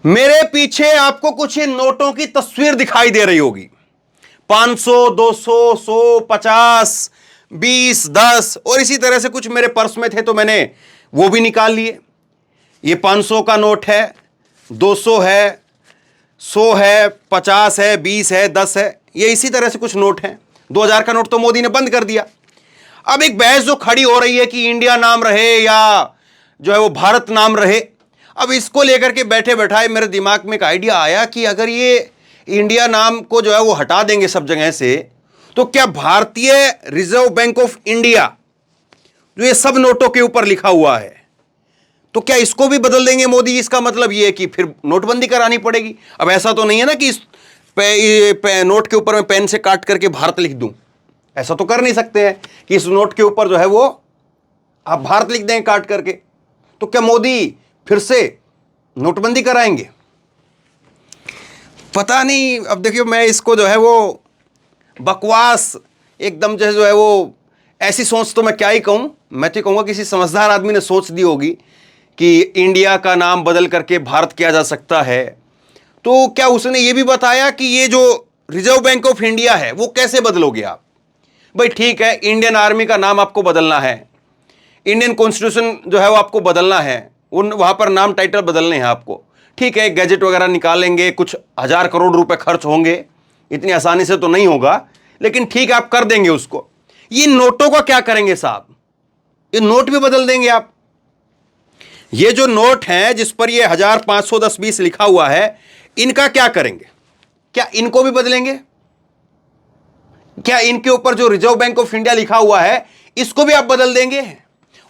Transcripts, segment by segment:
मेरे पीछे आपको कुछ इन नोटों की तस्वीर दिखाई दे रही होगी। 500, 200, 100, 50, 20, 10 और इसी तरह से कुछ मेरे पर्स में थे तो मैंने वो भी निकाल लिए। ये 500 का नोट है, 200 है, 100 है, 50 है, 20 है, 10 है। ये इसी तरह से कुछ नोट हैं। 2000 का नोट तो मोदी ने बंद कर दिया। अब एक बहस जो खड़ी हो रही है कि इंडिया नाम रहे या जो है वो भारत नाम रहे। अब इसको लेकर के बैठे बैठाए मेरे दिमाग में एक आइडिया आया कि अगर ये इंडिया नाम को जो है वो हटा देंगे सब जगह से, तो क्या भारतीय रिजर्व बैंक ऑफ इंडिया जो ये सब नोटों के ऊपर लिखा हुआ है, तो क्या इसको भी बदल देंगे मोदी? इसका मतलब ये है कि फिर नोटबंदी करानी पड़ेगी। अब ऐसा तो नहीं है ना कि इस नोट के ऊपर मैं पेन से काट करके भारत लिख दूं। ऐसा तो कर नहीं सकते हैं कि इस नोट के ऊपर जो है वो आप भारत लिख दें काट करके। तो क्या मोदी फिर से नोटबंदी कराएंगे? पता नहीं। अब देखिए, मैं इसको जो है वो बकवास एकदम जो है वो ऐसी सोच तो मैं क्या ही कहूं। मैं तो कहूंगा किसी समझदार आदमी ने सोच दी होगी कि इंडिया का नाम बदल करके भारत किया जा सकता है। तो क्या उसने ये भी बताया कि ये जो रिजर्व बैंक ऑफ इंडिया है वो कैसे बदलोगे आप? भाई ठीक है, इंडियन आर्मी का नाम आपको बदलना है, इंडियन कॉन्स्टिट्यूशन जो है वो आपको बदलना है, उन वहां पर नाम टाइटल बदलने हैं आपको। ठीक है, गैजेट वगैरह निकालेंगे, कुछ 1000 करोड़ रुपए खर्च होंगे, इतनी आसानी से तो नहीं होगा, लेकिन ठीक है आप कर देंगे उसको। ये नोटों का क्या करेंगे साहब? ये नोट भी बदल देंगे आप? ये जो नोट हैं जिस पर ये 1000, 500, 10, 20 लिखा हुआ है, इनका क्या करेंगे? क्या इनको भी बदलेंगे? क्या इनके ऊपर जो रिजर्व बैंक ऑफ इंडिया लिखा हुआ है इसको भी आप बदल देंगे?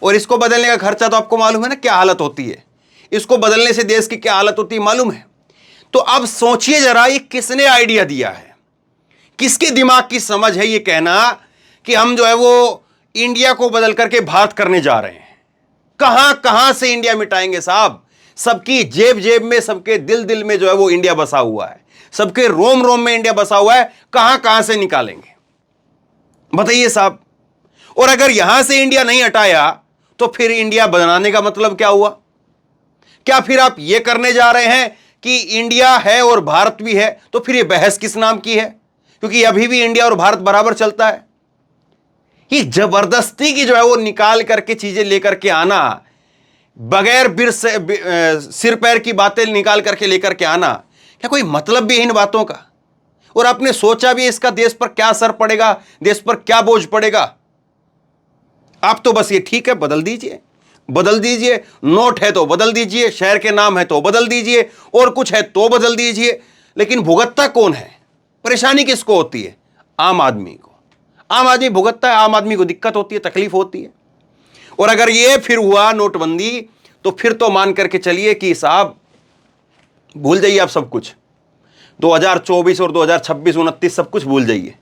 और इसको बदलने का खर्चा तो आपको मालूम है ना क्या हालत होती है। इसको बदलने से देश की क्या हालत होती है मालूम है। तो अब सोचिए जरा, ये किसने आइडिया दिया है? किसके दिमाग की समझ है ये कहना कि हम जो है वो इंडिया को बदल करके भारत करने जा रहे हैं? कहां कहां से इंडिया मिटाएंगे साहब? सबकी जेब जेब में, सबके दिल दिल में जो है वो इंडिया बसा हुआ है, सबके रोम रोम में इंडिया बसा हुआ है। कहां कहां से निकालेंगे बताइए साहब? और अगर यहां से इंडिया नहीं हटाया तो फिर इंडिया बनाने का मतलब क्या हुआ? क्या फिर आप यह करने जा रहे हैं कि इंडिया है और भारत भी है? तो फिर यह बहस किस नाम की है? क्योंकि अभी भी इंडिया और भारत बराबर चलता है। ये जबरदस्ती की जो है वो निकाल करके चीजें लेकर के आना, बगैर सिर पैर की बातें निकाल करके लेकर के आना, क्या कोई मतलब भी है इन बातों का? और आपने सोचा भी इसका देश पर क्या असर पड़ेगा, देश पर क्या बोझ पड़ेगा? आप तो बस ये ठीक है बदल दीजिए, बदल दीजिए, नोट है तो बदल दीजिए, शहर के नाम है तो बदल दीजिए, और कुछ है तो बदल दीजिए, लेकिन भुगतता कौन है? परेशानी किसको होती है? आम आदमी को। आम आदमी भुगतता है, आम आदमी को दिक्कत होती है, तकलीफ होती है। और अगर ये फिर हुआ नोटबंदी, तो फिर तो मान करके चलिए कि साहब भूल जाइए आप सब कुछ। 2024 और 2026, 29 सब कुछ भूल जाइए,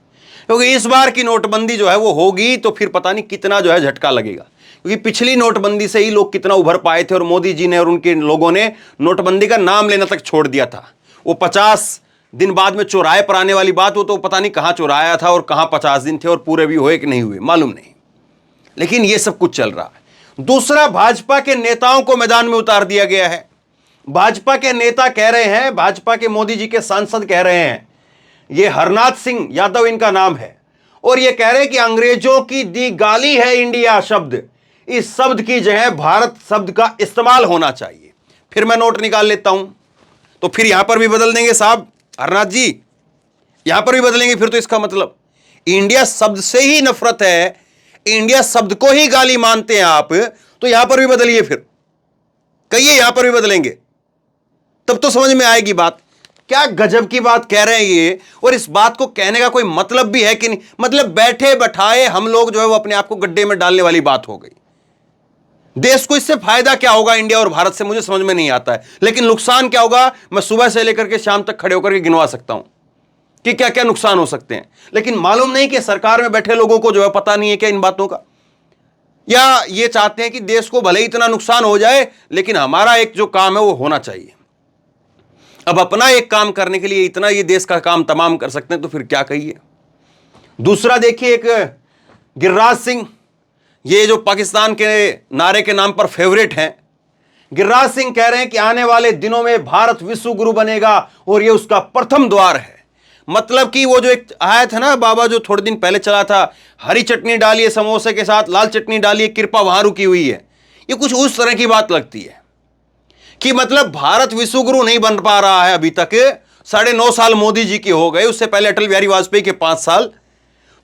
क्योंकि इस बार की नोटबंदी जो है वो होगी तो फिर पता नहीं कितना जो है झटका लगेगा। क्योंकि पिछली नोटबंदी से ही लोग कितना उभर पाए थे, और मोदी जी ने और उनके लोगों ने नोटबंदी का नाम लेना तक छोड़ दिया था। वो 50 दिन बाद में चौराहे पर आने वाली बात, वो तो पता नहीं कहां चौराया था और कहां 50 दिन थे और पूरे भी हुए कि नहीं हुए मालूम नहीं, लेकिन ये सब कुछ चल रहा है। दूसरा, भाजपा के नेताओं को मैदान में उतार दिया गया है। भाजपा के नेता कह रहे हैं, भाजपा के मोदी जी के सांसद कह रहे हैं, ये हरनाथ सिंह यादव इनका नाम है, और ये कह रहे हैं कि अंग्रेजों की दी गाली है इंडिया शब्द, इस शब्द की जगह भारत शब्द का इस्तेमाल होना चाहिए। फिर मैं नोट निकाल लेता हूं, तो फिर यहां पर भी बदल देंगे साहब हरनाथ जी, यहां पर भी बदलेंगे। फिर तो इसका मतलब इंडिया शब्द से ही नफरत है, इंडिया शब्द को ही गाली मानते हैं आप, तो यहां पर भी बदलिए, फिर कहिए यहां पर भी बदलेंगे, तब तो समझ में आएगी बात। क्या गजब की बात कह रहे हैं ये। और इस बात को कहने का कोई मतलब भी है कि नहीं? मतलब बैठे बैठाए हम लोग जो है वो अपने आप को गड्ढे में डालने वाली बात हो गई। देश को इससे फायदा क्या होगा इंडिया और भारत से, मुझे समझ में नहीं आता है। लेकिन नुकसान क्या होगा, मैं सुबह से लेकर के शाम तक खड़े होकर के गिनवा सकता हूं कि क्या क्या नुकसान हो सकते हैं। लेकिन मालूम नहीं कि सरकार में बैठे लोगों को जो है पता नहीं है क्या इन बातों का, या ये चाहते हैं कि देश को भले ही इतना नुकसान हो जाए लेकिन हमारा एक जो काम है वो होना चाहिए। अब अपना एक काम करने के लिए इतना ये देश का काम तमाम कर सकते हैं, तो फिर क्या कहिए। दूसरा देखिए, एक गिरिराज सिंह, ये जो पाकिस्तान के नारे के नाम पर फेवरेट हैं, गिरिराज सिंह कह रहे हैं कि आने वाले दिनों में भारत विश्व गुरु बनेगा और यह उसका प्रथम द्वार है। मतलब कि वो जो एक आया था ना बाबा, जो थोड़े दिन पहले चला था, हरी चटनी डालिए समोसे के साथ, लाल चटनी डालिए, कृपा वहां रुकी हुई है, ये कुछ उस तरह की बात लगती है कि मतलब भारत विश्व गुरु नहीं बन पा रहा है अभी तक। 9.5 साल मोदी जी के हो गए, उससे पहले अटल बिहारी वाजपेयी के 5 साल।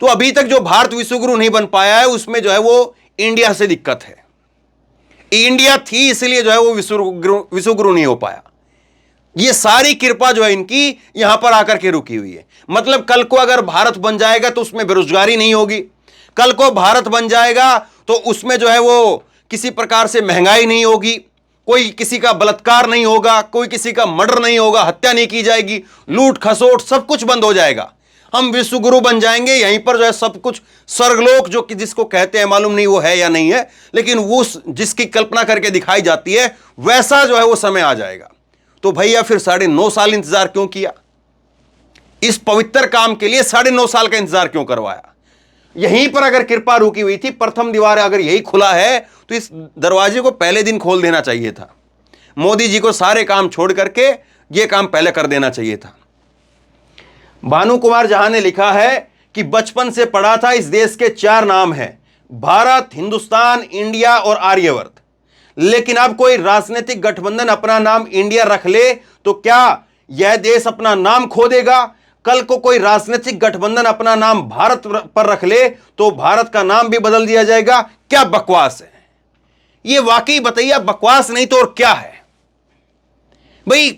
तो अभी तक जो भारत विश्व गुरु नहीं बन पाया है, उसमें जो है वो इंडिया से दिक्कत है। इंडिया थी इसलिए जो है वो विश्व गुरु नहीं हो पाया। ये सारी कृपा जो है इनकी यहां पर आकर के रुकी हुई है। मतलब कल को अगर भारत बन जाएगा तो उसमें बेरोजगारी नहीं होगी, कल को भारत बन जाएगा तो उसमें जो है वो किसी प्रकार से महंगाई नहीं होगी, कोई किसी का बलात्कार नहीं होगा, कोई किसी का मर्डर नहीं होगा, हत्या नहीं की जाएगी, लूट खसोट सब कुछ बंद हो जाएगा। हम विश्व गुरु बन जाएंगे, यहीं पर जो है सब कुछ स्वर्गलोक जो कि जिसको कहते हैं, मालूम नहीं वो है या नहीं है, लेकिन वो जिसकी कल्पना करके दिखाई जाती है वैसा जो है वो समय आ जाएगा। तो भैया फिर 9.5 साल इंतजार क्यों किया? इस पवित्र काम के लिए 9.5 साल का इंतजार क्यों करवाया? यहीं पर अगर कृपा रुकी हुई थी, प्रथम द्वार अगर यही खुला है तो इस दरवाजे को पहले दिन खोल देना चाहिए था। मोदी जी को सारे काम छोड़ करके यह काम पहले कर देना चाहिए था। भानु कुमार जहां ने लिखा है कि बचपन से पढ़ा था, इस देश के 4 नाम हैं, भारत, हिंदुस्तान, इंडिया और आर्यवर्त। लेकिन अब कोई राजनीतिक गठबंधन अपना नाम इंडिया रख ले तो क्या यह देश अपना नाम खो देगा? कल को कोई राजनीतिक गठबंधन अपना नाम भारत पर रख ले तो भारत का नाम भी बदल दिया जाएगा। क्या बकवास है ये? वाकई बताइए, बकवास नहीं तो और क्या है भाई?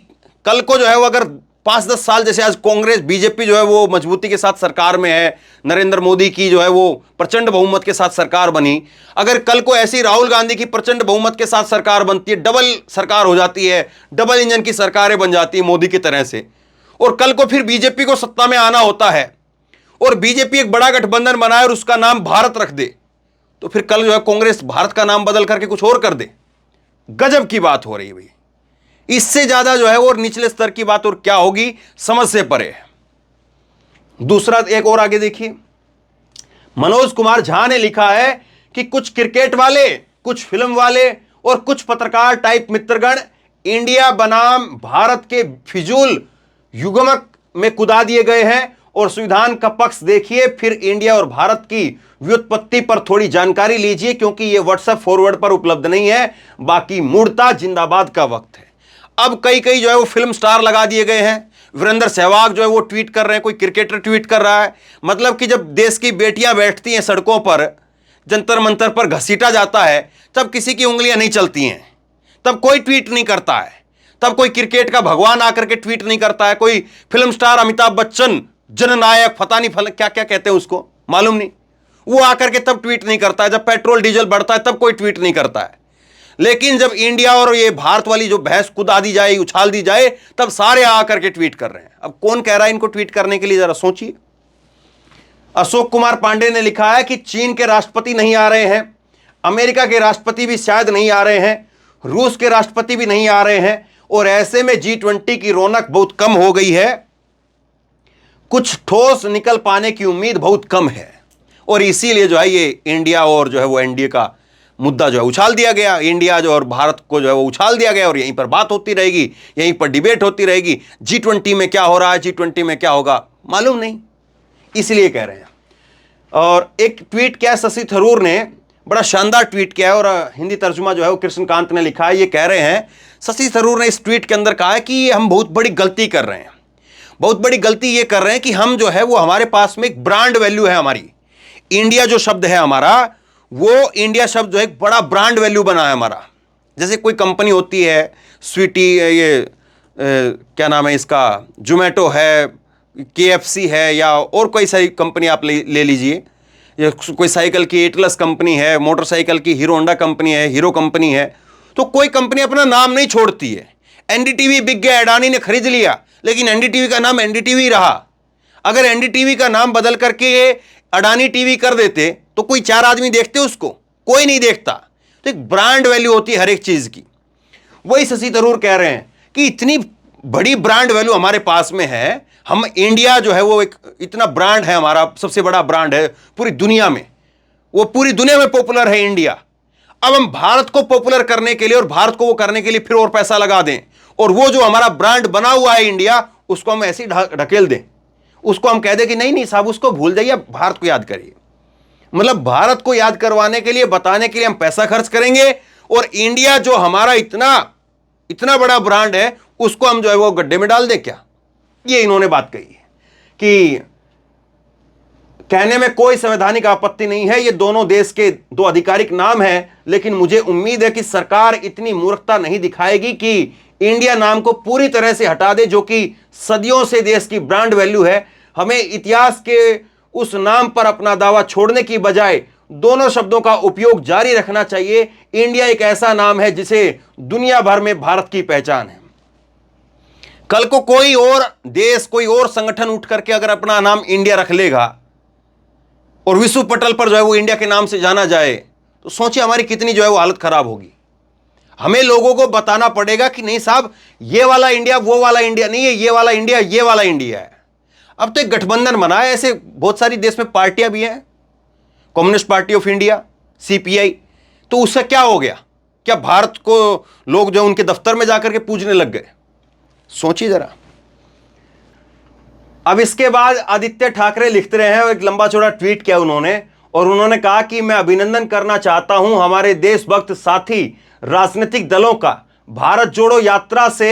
कल को जो है वो अगर 5-10 साल, जैसे आज कांग्रेस बीजेपी जो है वो मजबूती के साथ सरकार में है, नरेंद्र मोदी की जो है वो प्रचंड बहुमत के साथ सरकार बनी, अगर कल को ऐसी राहुल गांधी की प्रचंड बहुमत के साथ सरकार बनती है, डबल सरकार हो जाती है, डबल इंजन की सरकारें बन जाती है मोदी की तरह से, और कल को फिर बीजेपी को सत्ता में आना होता है और बीजेपी एक बड़ा गठबंधन बनाए और उसका नाम भारत रख दे, तो फिर कल जो है कांग्रेस भारत का नाम बदल करके कुछ और कर दे। गजब की बात हो रही है भाई। इससे ज्यादा जो है वो निचले स्तर की बात और क्या होगी, समझ से परे है। दूसरा एक और आगे देखिए, मनोज कुमार झा ने लिखा है कि कुछ क्रिकेट वाले, कुछ फिल्म वाले और कुछ पत्रकार टाइप मित्रगण इंडिया बनाम भारत के फिजूल युग्मक में कुदा दिए गए हैं और संविधान का पक्ष देखिए, फिर इंडिया और भारत की व्युत्पत्ति पर थोड़ी जानकारी लीजिए, क्योंकि यह व्हाट्सएप फॉरवर्ड पर उपलब्ध नहीं है। बाकी मूर्ता जिंदाबाद का वक्त है। अब कई जो है वो फिल्म स्टार लगा दिए गए हैं। वीरेंद्र सहवाग जो है वो ट्वीट कर रहे हैं, कोई क्रिकेटर ट्वीट कर रहा है। मतलब कि जब देश की बेटियां बैठती हैं सड़कों पर, जंतर मंतर पर घसीटा जाता है, तब किसी की उंगलियां नहीं चलती हैं, तब कोई ट्वीट नहीं करता है, तब कोई क्रिकेट का भगवान आकर के ट्वीट नहीं करता है, कोई फिल्म स्टार अमिताभ बच्चन, जननायक, पता नहीं क्या क्या कहते हैं उसको, मालूम नहीं, वो आकर के तब ट्वीट नहीं करता है। जब पेट्रोल डीजल बढ़ता है तब कोई ट्वीट नहीं करता है। लेकिन जब इंडिया और ये भारत वाली जो बहस कुदा दी जाए, उछाल दी जाए, तब सारे आकर के ट्वीट कर रहे हैं। अब कौन कह रहा है इनको ट्वीट करने के लिए, जरा सोचिए। अशोक कुमार पांडे ने लिखा है कि चीन के राष्ट्रपति नहीं आ रहे हैं, अमेरिका के राष्ट्रपति भी शायद नहीं आ रहे हैं, रूस के राष्ट्रपति भी नहीं आ रहे हैं, और ऐसे में G20 की रौनक बहुत कम हो गई है, कुछ ठोस निकल पाने की उम्मीद बहुत कम है, और इसीलिए जो है ये इंडिया और जो है वो एनडीए का मुद्दा जो है उछाल दिया गया। इंडिया जो और भारत को जो है वो उछाल दिया गया और यहीं पर बात होती रहेगी, यहीं पर डिबेट होती रहेगी। G20 में क्या हो रहा है, G20 में क्या होगा मालूम नहीं, इसलिए कह रहे हैं। और एक ट्वीट किया शशि थरूर ने, बड़ा शानदार ट्वीट किया है, और हिंदी तर्जुमा जो है वो कृष्णकांत ने लिखा है। ये कह रहे हैं, शशि थरूर ने इस ट्वीट के अंदर कहा है कि हम बहुत बड़ी गलती कर रहे हैं, बहुत बड़ी गलती ये कर रहे हैं कि हम जो है वो, हमारे पास में एक ब्रांड वैल्यू है हमारी, इंडिया जो शब्द है हमारा, वो इंडिया शब्द जो है एक बड़ा ब्रांड वैल्यू बना है हमारा। जैसे कोई कंपनी होती है, स्वीटी, ये क्या नाम है इसका, जोमेटो है, KFC है, या और कोई सारी कंपनी आप ले लीजिए, या कोई साइकिल की एटलस कंपनी है, मोटरसाइकिल की हीरो होंडा कंपनी है, हीरो कंपनी है। तो कोई कंपनी अपना नाम नहीं छोड़ती है। NDTV बिक गया, अडानी ने खरीद लिया, लेकिन NDTV का नाम NDTV रहा। अगर NDTV का नाम बदल करके अडानी टीवी कर देते तो कोई 4 आदमी देखते उसको, कोई नहीं देखता। तो एक ब्रांड वैल्यू होती है हर एक चीज की। वही शशि थरूर कह रहे हैं कि इतनी बड़ी ब्रांड वैल्यू हमारे पास में है, हम इंडिया जो है वो एक इतना ब्रांड है, हमारा सबसे बड़ा ब्रांड है पूरी दुनिया में, वो पूरी दुनिया में पॉपुलर है इंडिया। अब हम भारत को पॉपुलर करने के लिए और भारत को वो करने के लिए फिर और पैसा लगा दें, और वो जो हमारा ब्रांड बना हुआ है इंडिया, उसको हम ऐसे ही ढकेल दें, उसको हम कह दें कि नहीं नहीं साहब उसको भूल जाइए, भारत को याद करिए। मतलब भारत को याद करवाने के लिए, बताने के लिए हम पैसा खर्च करेंगे, और इंडिया जो हमारा इतना इतना बड़ा ब्रांड है उसको हम जो है वो गड्ढे में डाल दें क्या? ये इन्होंने बात कही है कि कहने में कोई संवैधानिक आपत्ति नहीं है, ये दोनों देश के दो आधिकारिक नाम हैं, लेकिन मुझे उम्मीद है कि सरकार इतनी मूर्खता नहीं दिखाएगी कि इंडिया नाम को पूरी तरह से हटा दे, जो कि सदियों से देश की ब्रांड वैल्यू है। हमें इतिहास के उस नाम पर अपना दावा छोड़ने की बजाय दोनों शब्दों का उपयोग जारी रखना चाहिए। इंडिया एक ऐसा नाम है जिसे दुनिया भर में भारत की पहचान है। कल को कोई और देश, कोई और संगठन उठ करके अगर अपना नाम इंडिया रख लेगा और विश्व पटल पर जो है वो इंडिया के नाम से जाना जाए, तो सोचिए हमारी कितनी जो है वो हालत खराब होगी। हमें लोगों को बताना पड़ेगा कि नहीं साहब, ये वाला इंडिया वो वाला इंडिया नहीं है, ये वाला इंडिया ये वाला इंडिया है। अब तो एक गठबंधन बना है, ऐसे बहुत सारी देश में पार्टियां भी हैं, communist party of India, CPI। तो उससे क्या हो गया? क्या भारत को लोग जो उनके दफ्तर में जाकर के पूजने लग गए? सोचिए जरा। अब इसके बाद आदित्य ठाकरे लिखते रहे हैं, एक लंबा चौड़ा ट्वीट किया उन्होंने, और उन्होंने कहा कि मैं अभिनंदन करना चाहता हूं हमारे देशभक्त साथी राजनीतिक दलों का। भारत जोड़ो यात्रा से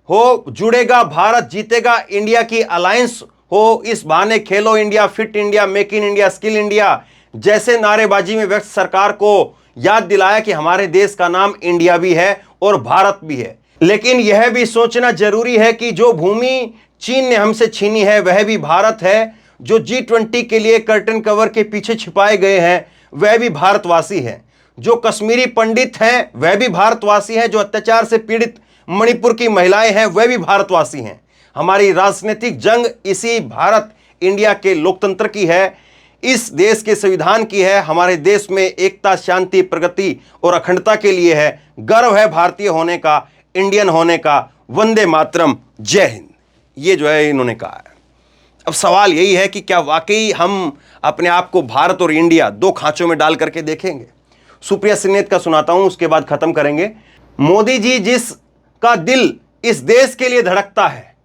हो जुड़ेगा भारत जीतेगा इंडिया की अलायंस हो, इस बहाने खेलो India, fit India, make in India, skill India जैसे नारेबाजी में व्यक्त सरकार को याद दिलाया कि हमारे देश का नाम इंडिया भी है और भारत भी है। लेकिन यह भी सोचना जरूरी है कि जो भूमि चीन ने हमसे छीनी है वह भी भारत है। जो G20 के लिए कर्टन कवर के पीछे छिपाए गए हैं वह भी भारतवासी हैं। जो कश्मीरी पंडित हैं वह भी भारतवासी हैं। जो अत्याचार से पीड़ित मणिपुर की महिलाएं हैं वह भी भारतवासी हैं। हमारी राजनीतिक जंग इसी भारत इंडिया के लोकतंत्र की है, इस देश के संविधान की है। हमारे देश में एकता, शांति, प्रगति और अखंडता के लिए है। गर्व है भारतीय होने का, इंडियन होने का। वंदे मातरम, जय हिंद। ये जो है इन्होंने कहा है। अब सवाल यही है कि क्या वाकई हम अपने आप को भारत और इंडिया दो खांचों में डाल करके देखेंगे? सुप्रिया सिन्नेत का सुनाता हूं, उसके बाद खत्म करेंगे। मोदी जी जिसका दिल इस देश के लिए धड़कता है,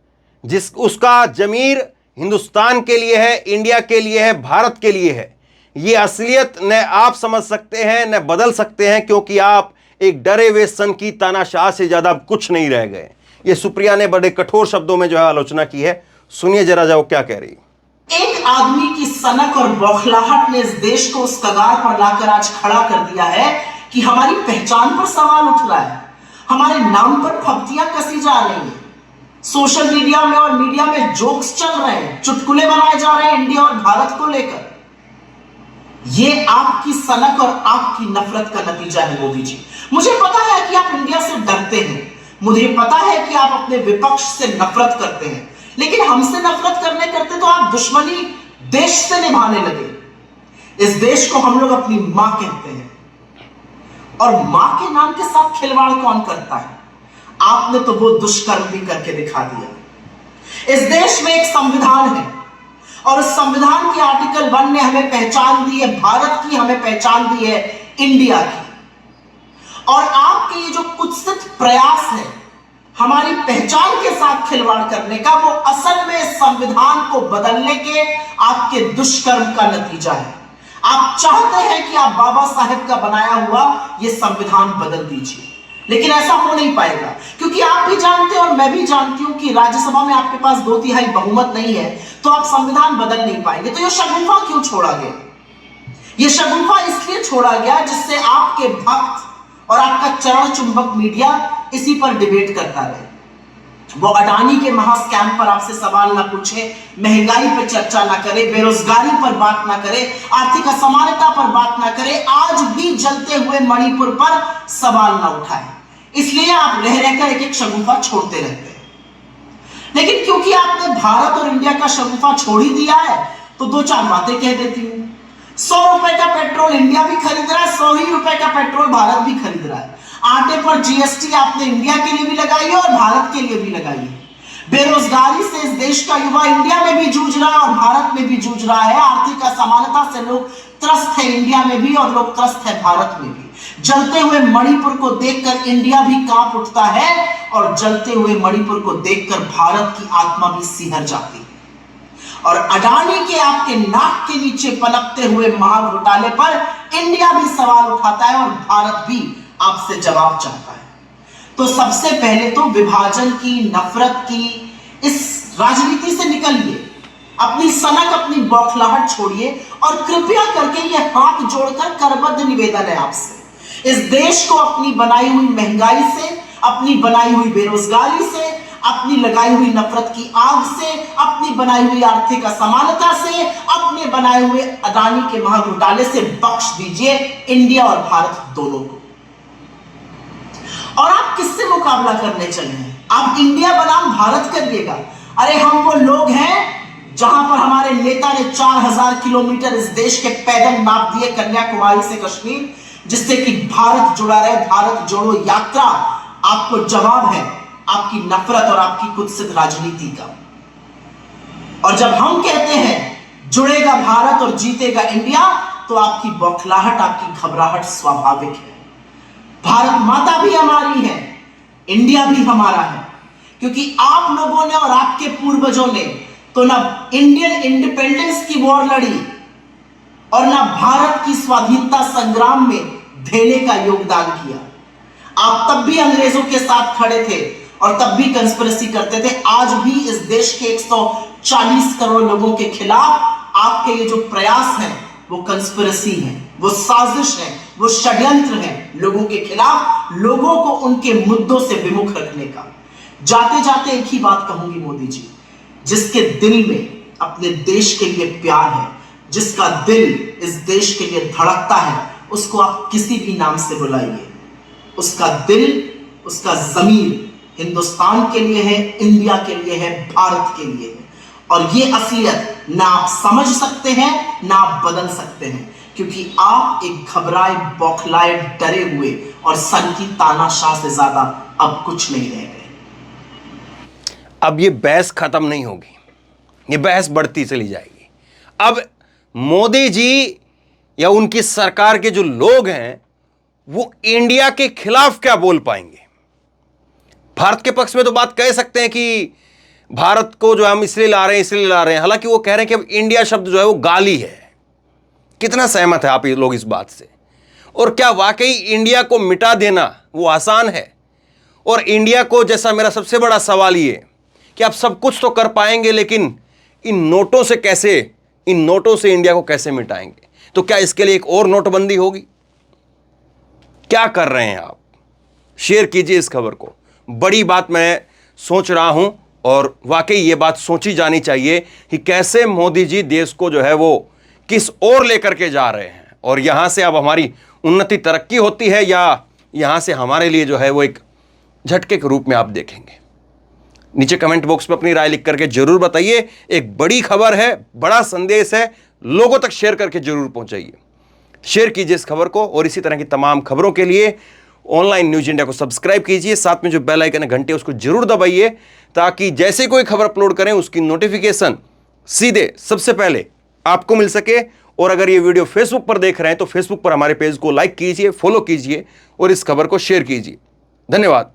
जिस उसका जमीर हिंदुस्तान के लिए है, इंडिया के लिए है, भारत के लिए है, ये असलियत न आप समझ सकते हैं न बदल सकते हैं, क्योंकि आप एक डरे हुए सन की तानाशाह से ज्यादा कुछ नहीं रह गए। ये सुप्रिया ने बड़े कठोर शब्दों में जो है आलोचना की है। सुनिए जरा जाओ क्या कह रही। एक आदमी की सनक और बौखलाहट ने इस देश को उस कगार पर लाकर आज खड़ा कर दिया है कि हमारी पहचान पर सवाल उठ रहा है, हमारे नाम पर फब्तियां कसी जा रही हैं, सोशल मीडिया में और मीडिया में जोक्स चल रहे हैं, चुटकुले बनाए जा रहे हैं इंडिया और भारत को लेकर। यह आपकी सनक और आपकी नफरत का नतीजा है मोदी जी। मुझे पता है कि आप इंडिया से डरते हैं, मुझे पता है कि आप अपने विपक्ष से नफरत करते हैं, लेकिन हमसे नफरत करते तो आप दुश्मनी देश से निभाने लगे। इस देश को हम लोग अपनी मां कहते हैं, और मां के नाम के साथ खिलवाड़ कौन करता है? आपने तो वो दुष्कर्म भी करके दिखा दिया। इस देश में एक संविधान है, और उस संविधान के आर्टिकल 1 ने हमें पहचान दी है भारत की, हमें पहचान दी है इंडिया की। और आपके ये जो कुत्सित प्रयास है हमारी पहचान के साथ खिलवाड़ करने का, वो असल में संविधान को बदलने के आपके दुष्कर्म का नतीजा है। आप चाहते हैं कि आप बाबा साहेब का बनाया हुआ ये संविधान बदल दीजिए, लेकिन ऐसा हो नहीं पाएगा, क्योंकि आप भी जानते हैं और मैं भी जानती हूं कि राज्यसभा में आपके पास 2/3 बहुमत नहीं है, तो आप संविधान बदल नहीं पाएंगे। तो ये शगुफा क्यों छोड़ा गया? ये शगुफा इसलिए छोड़ा गया जिससे आपके भक्त और आपका चरण चुंबक मीडिया इसी पर डिबेट करता रहे। वो अडानी के महास्कैम पर आपसे सवाल ना पूछे, महंगाई पर चर्चा ना करे, बेरोजगारी पर बात ना करे, आर्थिक असमानता पर बात ना करे, आज भी जलते हुए मणिपुर पर सवाल ना उठाए। इसलिए आप रह रहकर एक एक शगुफा छोड़ते रहते हैं। लेकिन क्योंकि आपने भारत और इंडिया का शगुफा छोड़ ही दिया है, तो 2-4 बातें कह देती हूं। 100 रुपए का पेट्रोल इंडिया भी खरीद रहा है, 100 ही रुपए का पेट्रोल भारत भी खरीद रहा है। आटे पर GST आपने इंडिया के लिए भी लगाई है और भारत के लिए भी लगाई है। बेरोजगारी से इस देश का युवा इंडिया में भी जूझ रहा है और भारत में भी जूझ रहा है। आर्थिक असमानता से लोग त्रस्त है इंडिया में भी और लोग त्रस्त है भारत में भी। जलते हुए मणिपुर को देखकर इंडिया भी कांप उठता है और जलते हुए मणिपुर को देखकर भारत की आत्मा भी सिहर जाती है। और अडानी के आपके नाक के नीचे पनपते हुए महाघोटाले पर इंडिया भी सवाल उठाता है और भारत भी आपसे जवाब चाहता है। तो सबसे पहले तो विभाजन की, नफरत की इस राजनीति से निकलिए, अपनी सनक, अपनी बौखलाहट छोड़िए और कृपया करके ये हाथ जोड़कर करबद्ध निवेदन है आपसे, इस देश को अपनी बनाई हुई महंगाई से, अपनी बनाई हुई बेरोजगारी से, अपनी लगाई हुई नफरत की आग से, अपनी बनाई हुई आर्थिक असमानता से, अपने बनाए हुए अडानी के महाघोटाले से बख्श दीजिए इंडिया और भारत दोनों को। और आप किससे मुकाबला करने चले हैं? आप इंडिया बनाम भारत करिएगा। अरे हम वो लोग हैं जहां पर हमारे नेता ने 4000 किलोमीटर इस देश के पैदल नाप दिए कन्याकुमारी से कश्मीर, जिससे कि भारत जुड़ा रहे। भारत जोड़ो यात्रा आपको जवाब है आपकी नफरत और आपकी कुत्सित राजनीति का। और जब हम कहते हैं जुड़ेगा भारत और जीतेगा इंडिया, तो आपकी बौखलाहट, आपकी घबराहट स्वाभाविक है। भारत माता भी हमारी है, इंडिया भी हमारा है, क्योंकि आप लोगों ने और आपके पूर्वजों ने तो ना इंडियन इंडिपेंडेंस की वॉर लड़ी और ना भारत की स्वाधीनता संग्राम में देने का योगदान किया। आप तब भी अंग्रेजों के साथ खड़े थे और तब भी कंस्पिरेसी करते थे। आज भी इस देश के 140 करोड़ लोगों के खिलाफ आपके ये जो प्रयास हैं वो कंस्पिरेसी है, वो साजिश है, वो षड्यंत्र है लोगों के खिलाफ, लोगों को उनके मुद्दों से विमुख रखने का। जाते जाते एक ही बात कहूंगी मोदी जी, जिसके दिल में अपने देश के लिए प्यार है, जिसका दिल इस देश के लिए धड़कता है, उसको आप किसी भी नाम से बुलाइए, उसका दिल, उसका ज़मीर हिंदुस्तान के लिए है, इंडिया के लिए है, भारत के लिए है। और ये असलियत ना आप समझ सकते हैं ना आप बदल सकते हैं, क्योंकि आप एक घबराए, बौखलाए, डरे हुए और सन की तानाशाह से ज्यादा अब कुछ नहीं रह गए। अब ये बहस खत्म नहीं होगी, ये बहस बढ़ती चली जाएगी। अब मोदी जी या उनकी सरकार के जो लोग हैं वो इंडिया के खिलाफ क्या बोल पाएंगे? भारत के पक्ष में तो बात कह सकते हैं कि भारत को जो हम इसलिए ला रहे हैं, हालांकि वो कह रहे हैं कि अब इंडिया शब्द जो है वो गाली है। कितना सहमत है आप ये लोग इस बात से? और क्या वाकई इंडिया को मिटा देना वो आसान है? और इंडिया को, जैसा मेरा सबसे बड़ा सवाल ये कि आप सब कुछ तो कर पाएंगे, लेकिन इन नोटों से कैसे, इन नोटों से इंडिया को कैसे मिटाएंगे? तो क्या इसके लिए एक और नोटबंदी होगी? क्या कर रहे हैं आप? शेयर कीजिए इस खबर को। बड़ी बात मैं सोच रहा हूं और वाकई ये बात सोची जानी चाहिए कि कैसे मोदी जी देश को जो है वो किस ओर लेकर के जा रहे हैं, और यहां से अब हमारी उन्नति, तरक्की होती है या यहां से हमारे लिए जो है वो एक झटके के रूप में आप देखेंगे। नीचे कमेंट बॉक्स में अपनी राय लिख करके जरूर बताइए। एक बड़ी खबर है, बड़ा संदेश है, लोगों तक शेयर करके जरूर पहुंचाइए। शेयर कीजिए इस खबर को और इसी तरह की तमाम खबरों के लिए ऑनलाइन न्यूज इंडिया को सब्सक्राइब कीजिए। साथ में जो बेल आइकन है, घंटे, उसको जरूर दबाइए, ताकि जैसे कोई खबर अपलोड करें उसकी नोटिफिकेशन सीधे सबसे पहले आपको मिल सके। और अगर ये वीडियो फेसबुक पर देख रहे हैं तो फेसबुक पर हमारे पेज को लाइक कीजिए, फॉलो कीजिए और इस खबर को शेयर कीजिए। धन्यवाद।